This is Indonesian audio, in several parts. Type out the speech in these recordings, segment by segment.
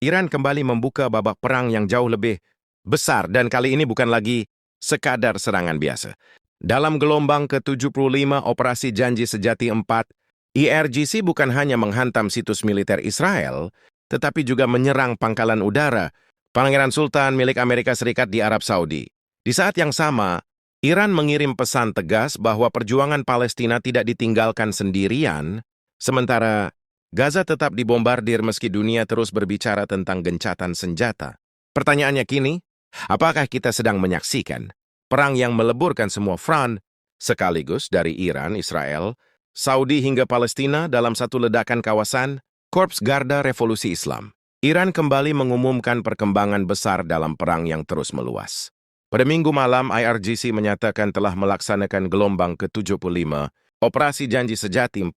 Iran kembali membuka babak perang yang jauh lebih besar dan kali ini bukan lagi sekadar serangan biasa. Dalam gelombang ke-75 Operasi Janji Sejati 4, IRGC bukan hanya menghantam situs militer Israel, tetapi juga menyerang pangkalan udara Pangeran Sultan milik Amerika Serikat di Arab Saudi. Di saat yang sama, Iran mengirim pesan tegas bahwa perjuangan Palestina tidak ditinggalkan sendirian, sementara Gaza tetap dibombardir meski dunia terus berbicara tentang gencatan senjata. Pertanyaannya kini, apakah kita sedang menyaksikan perang yang meleburkan semua front, sekaligus dari Iran, Israel, Saudi hingga Palestina dalam satu ledakan kawasan, Korps Garda Revolusi Islam? Iran kembali mengumumkan perkembangan besar dalam perang yang terus meluas. Pada Minggu malam, IRGC menyatakan telah melaksanakan gelombang ke-75 Operasi Janji Sejati 4,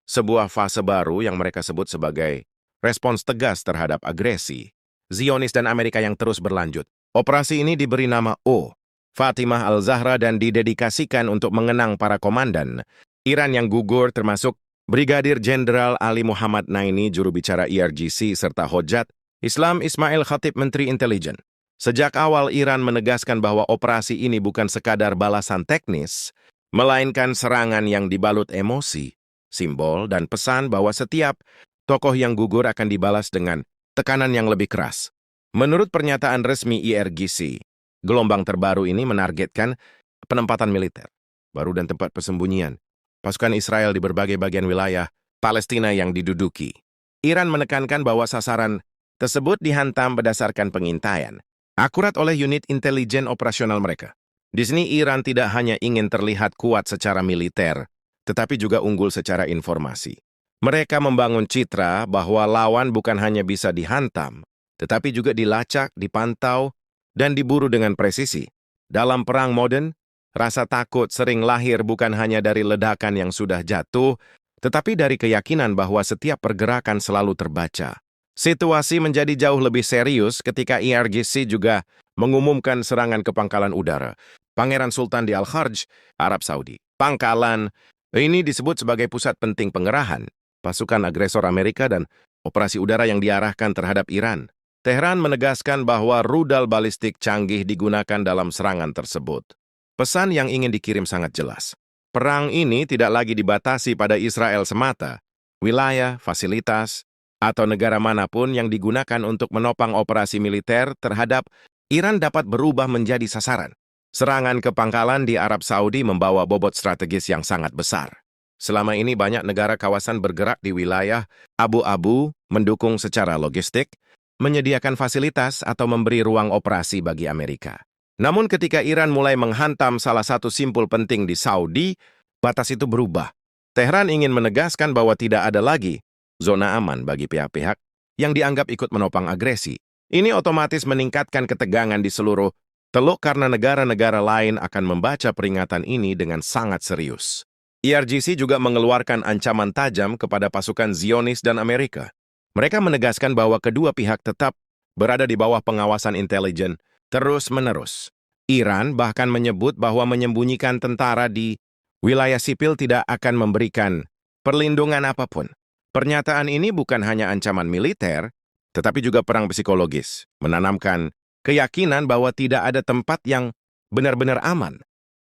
sebuah fase baru yang mereka sebut sebagai respons tegas terhadap agresi Zionis dan Amerika yang terus berlanjut. Operasi ini diberi nama O. Fatimah Al-Zahra dan didedikasikan untuk mengenang para komandan Iran yang gugur termasuk Brigadir Jenderal Ali Muhammad Naini, juru bicara IRGC, serta Hojat Islam Ismail Khatib, Menteri Intelijen. Sejak awal Iran menegaskan bahwa operasi ini bukan sekadar balasan teknis, melainkan serangan yang dibalut emosi, simbol, dan pesan bahwa setiap tokoh yang gugur akan dibalas dengan tekanan yang lebih keras. Menurut pernyataan resmi IRGC, gelombang terbaru ini menargetkan penempatan militer baru dan tempat persembunyian pasukan Israel di berbagai bagian wilayah Palestina yang diduduki. Iran menekankan bahwa sasaran tersebut dihantam berdasarkan pengintaian akurat oleh unit intelijen operasional mereka. Di sini Iran tidak hanya ingin terlihat kuat secara militer, tetapi juga unggul secara informasi. Mereka membangun citra bahwa lawan bukan hanya bisa dihantam, tetapi juga dilacak, dipantau, dan diburu dengan presisi. Dalam perang modern, rasa takut sering lahir bukan hanya dari ledakan yang sudah jatuh, tetapi dari keyakinan bahwa setiap pergerakan selalu terbaca. Situasi menjadi jauh lebih serius ketika IRGC juga mengumumkan serangan ke pangkalan udara Pangeran Sultan di Al-Kharj, Arab Saudi. Pangkalan ini disebut sebagai pusat penting pengerahan pasukan agresor Amerika dan operasi udara yang diarahkan terhadap Iran. Teheran menegaskan bahwa rudal balistik canggih digunakan dalam serangan tersebut. Pesan yang ingin dikirim sangat jelas. Perang ini tidak lagi dibatasi pada Israel semata. Wilayah, fasilitas, atau negara manapun yang digunakan untuk menopang operasi militer terhadap Iran dapat berubah menjadi sasaran. Serangan ke pangkalan di Arab Saudi membawa bobot strategis yang sangat besar. Selama ini banyak negara kawasan bergerak di wilayah abu-abu, mendukung secara logistik, menyediakan fasilitas atau memberi ruang operasi bagi Amerika. Namun ketika Iran mulai menghantam salah satu simpul penting di Saudi, batas itu berubah. Teheran ingin menegaskan bahwa tidak ada lagi zona aman bagi pihak-pihak yang dianggap ikut menopang agresi. Ini otomatis meningkatkan ketegangan di seluruh teluk karena negara-negara lain akan membaca peringatan ini dengan sangat serius. IRGC juga mengeluarkan ancaman tajam kepada pasukan Zionis dan Amerika. Mereka menegaskan bahwa kedua pihak tetap berada di bawah pengawasan intelijen terus-menerus. Iran bahkan menyebut bahwa menyembunyikan tentara di wilayah sipil tidak akan memberikan perlindungan apapun. Pernyataan ini bukan hanya ancaman militer, tetapi juga perang psikologis, menanamkan keyakinan bahwa tidak ada tempat yang benar-benar aman.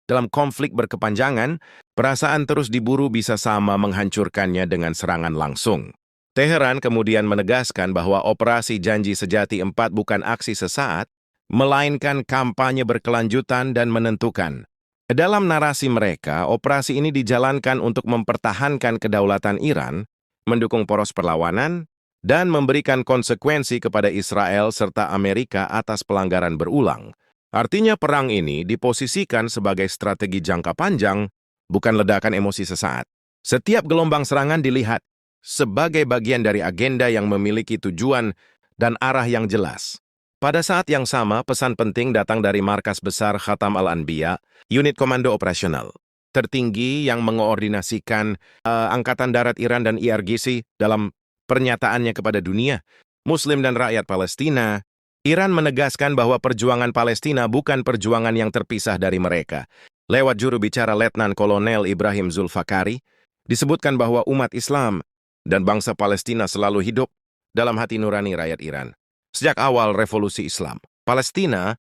Dalam konflik berkepanjangan, perasaan terus diburu bisa sama menghancurkannya dengan serangan langsung. Teheran kemudian menegaskan bahwa Operasi Janji Sejati 4 bukan aksi sesaat, melainkan kampanye berkelanjutan dan menentukan. Dalam narasi mereka, operasi ini dijalankan untuk mempertahankan kedaulatan Iran, mendukung poros perlawanan, dan memberikan konsekuensi kepada Israel serta Amerika atas pelanggaran berulang. Artinya perang ini diposisikan sebagai strategi jangka panjang, bukan ledakan emosi sesaat. Setiap gelombang serangan dilihat sebagai bagian dari agenda yang memiliki tujuan dan arah yang jelas. Pada saat yang sama, pesan penting datang dari Markas Besar Khatam Al-Anbiya, unit komando operasional tertinggi yang mengoordinasikan Angkatan Darat Iran dan IRGC dalam pernyataannya kepada dunia, Muslim dan rakyat Palestina. Iran menegaskan bahwa perjuangan Palestina bukan perjuangan yang terpisah dari mereka. Lewat juru bicara Letnan Kolonel Ibrahim Zulfakari, disebutkan bahwa umat Islam dan bangsa Palestina selalu hidup dalam hati nurani rakyat Iran. Sejak awal revolusi Islam, Palestina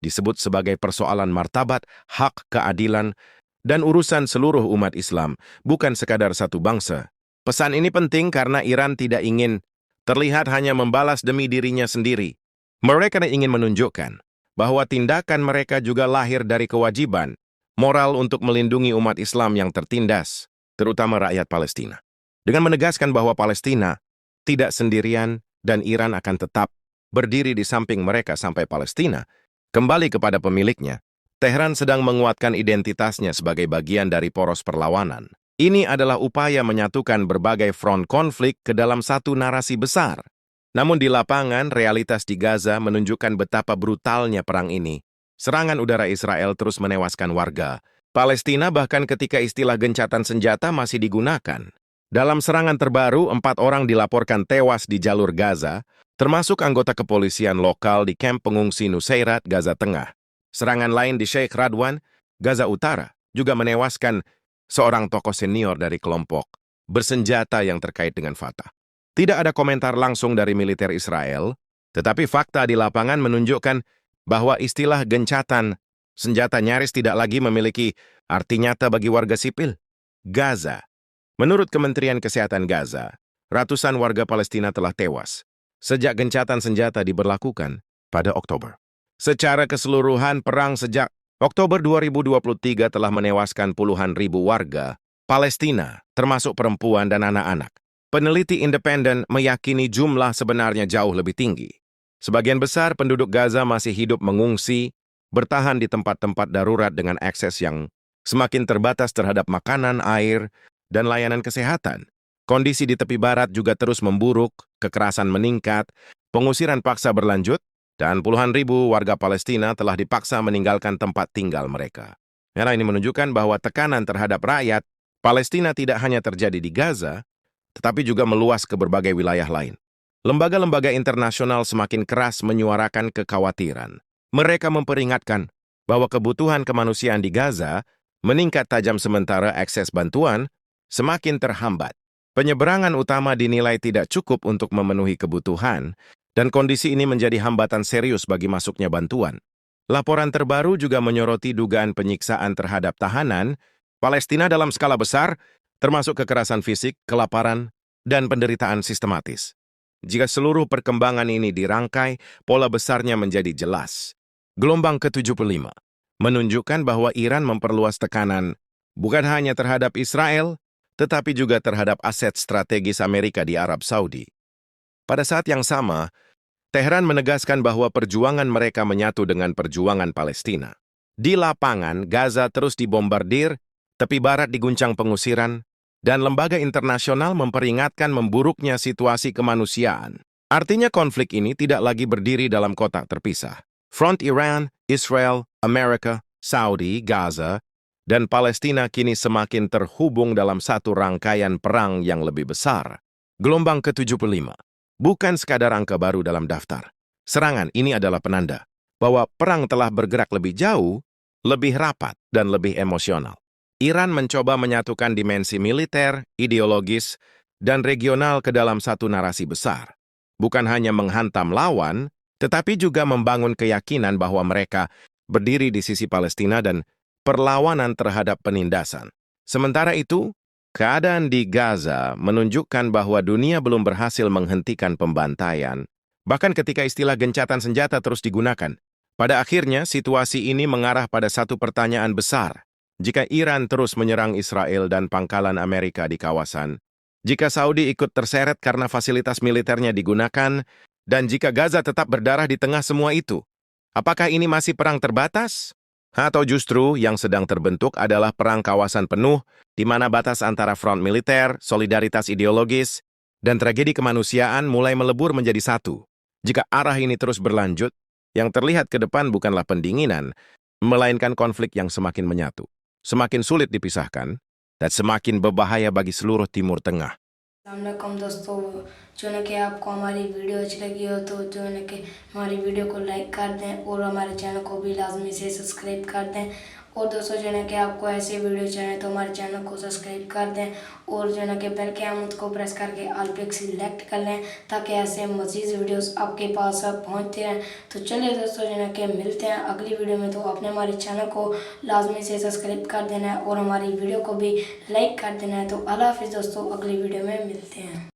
disebut sebagai persoalan martabat, hak, keadilan, dan urusan seluruh umat Islam, bukan sekadar satu bangsa. Pesan ini penting karena Iran tidak ingin terlihat hanya membalas demi dirinya sendiri. Mereka ingin menunjukkan bahwa tindakan mereka juga lahir dari kewajiban moral untuk melindungi umat Islam yang tertindas, terutama rakyat Palestina. Dengan menegaskan bahwa Palestina tidak sendirian dan Iran akan tetap berdiri di samping mereka sampai Palestina kembali kepada pemiliknya, Tehran sedang menguatkan identitasnya sebagai bagian dari poros perlawanan. Ini adalah upaya menyatukan berbagai front konflik ke dalam satu narasi besar. Namun di lapangan, realitas di Gaza menunjukkan betapa brutalnya perang ini. Serangan udara Israel terus menewaskan warga Palestina bahkan ketika istilah gencatan senjata masih digunakan. Dalam serangan terbaru, 4 orang dilaporkan tewas di jalur Gaza, termasuk anggota kepolisian lokal di kamp pengungsi Nusairat, Gaza Tengah. Serangan lain di Sheikh Radwan, Gaza Utara, juga menewaskan seorang tokoh senior dari kelompok bersenjata yang terkait dengan Fatah. Tidak ada komentar langsung dari militer Israel, tetapi fakta di lapangan menunjukkan bahwa istilah gencatan senjata nyaris tidak lagi memiliki arti nyata bagi warga sipil. Gaza. Menurut Kementerian Kesehatan Gaza, ratusan warga Palestina telah tewas sejak gencatan senjata diberlakukan pada Oktober. Secara keseluruhan, perang sejak Oktober 2023 telah menewaskan puluhan ribu warga Palestina, termasuk perempuan dan anak-anak. Peneliti independen meyakini jumlah sebenarnya jauh lebih tinggi. Sebagian besar penduduk Gaza masih hidup mengungsi, bertahan di tempat-tempat darurat dengan akses yang semakin terbatas terhadap makanan, air, dan layanan kesehatan. Kondisi di tepi barat juga terus memburuk, kekerasan meningkat, pengusiran paksa berlanjut, dan puluhan ribu warga Palestina telah dipaksa meninggalkan tempat tinggal mereka. Era ini menunjukkan bahwa tekanan terhadap rakyat Palestina tidak hanya terjadi di Gaza, tetapi juga meluas ke berbagai wilayah lain. Lembaga-lembaga internasional semakin keras menyuarakan kekhawatiran. Mereka memperingatkan bahwa kebutuhan kemanusiaan di Gaza meningkat tajam sementara akses bantuan semakin terhambat. Penyeberangan utama dinilai tidak cukup untuk memenuhi kebutuhan, dan kondisi ini menjadi hambatan serius bagi masuknya bantuan. Laporan terbaru juga menyoroti dugaan penyiksaan terhadap tahanan Palestina dalam skala besar, termasuk kekerasan fisik, kelaparan, dan penderitaan sistematis. Jika seluruh perkembangan ini dirangkai, pola besarnya menjadi jelas. Gelombang ke-75 menunjukkan bahwa Iran memperluas tekanan bukan hanya terhadap Israel, tetapi juga terhadap aset strategis Amerika di Arab Saudi. Pada saat yang sama, Tehran menegaskan bahwa perjuangan mereka menyatu dengan perjuangan Palestina. Di lapangan, Gaza terus dibombardir, tepi barat diguncang pengusiran, dan lembaga internasional memperingatkan memburuknya situasi kemanusiaan. Artinya konflik ini tidak lagi berdiri dalam kotak terpisah. Front Iran, Israel, Amerika, Saudi, Gaza, dan Palestina kini semakin terhubung dalam satu rangkaian perang yang lebih besar. Gelombang ke-75 bukan sekadar angka baru dalam daftar. Serangan ini adalah penanda bahwa perang telah bergerak lebih jauh, lebih rapat, dan lebih emosional. Iran mencoba menyatukan dimensi militer, ideologis, dan regional ke dalam satu narasi besar. Bukan hanya menghantam lawan, tetapi juga membangun keyakinan bahwa mereka berdiri di sisi Palestina dan perlawanan terhadap penindasan. Sementara itu, keadaan di Gaza menunjukkan bahwa dunia belum berhasil menghentikan pembantaian, bahkan ketika istilah gencatan senjata terus digunakan. Pada akhirnya, situasi ini mengarah pada satu pertanyaan besar. Jika Iran terus menyerang Israel dan pangkalan Amerika di kawasan, jika Saudi ikut terseret karena fasilitas militernya digunakan, dan jika Gaza tetap berdarah di tengah semua itu, apakah ini masih perang terbatas? Atau justru yang sedang terbentuk adalah perang kawasan penuh, di mana batas antara front militer, solidaritas ideologis, dan tragedi kemanusiaan mulai melebur menjadi satu. Jika arah ini terus berlanjut, yang terlihat ke depan bukanlah pendinginan, melainkan konflik yang semakin menyatu, semakin sulit dipisahkan, dan semakin berbahaya bagi seluruh Timur Tengah. अस्सलामुअलैकुम दोस्तों, जो है कि आपको हमारी वीडियो अच्छी लगी हो तो जो है कि हमारी वीडियो को लाइक कर दें और हमारे चैनल को भी लाजमी से सब्सक्राइब कर दें और दोस्तों जो है ना कि आपको ऐसे वीडियो चाहिए तो हमारे चैनल को सब्सक्राइब कर दें और जो है ना कि बेल के आइकन को प्रेस करके ऑल पे सिलेक्ट कर लें ताकि ऐसे मज़ीद वीडियोस आपके पास पहुंचते रहें। तो चलिए दोस्तों जो है ना कि मिलते हैं अगली वीडियो में। तो आपने हमारे चैनल को लाजमी से सब्सक्राइब कर देना है और हमारी वीडियो को भी लाइक कर देना है। तो अल्लाह हाफिज़ दोस्तों, अगली वीडियो में मिलते हैं।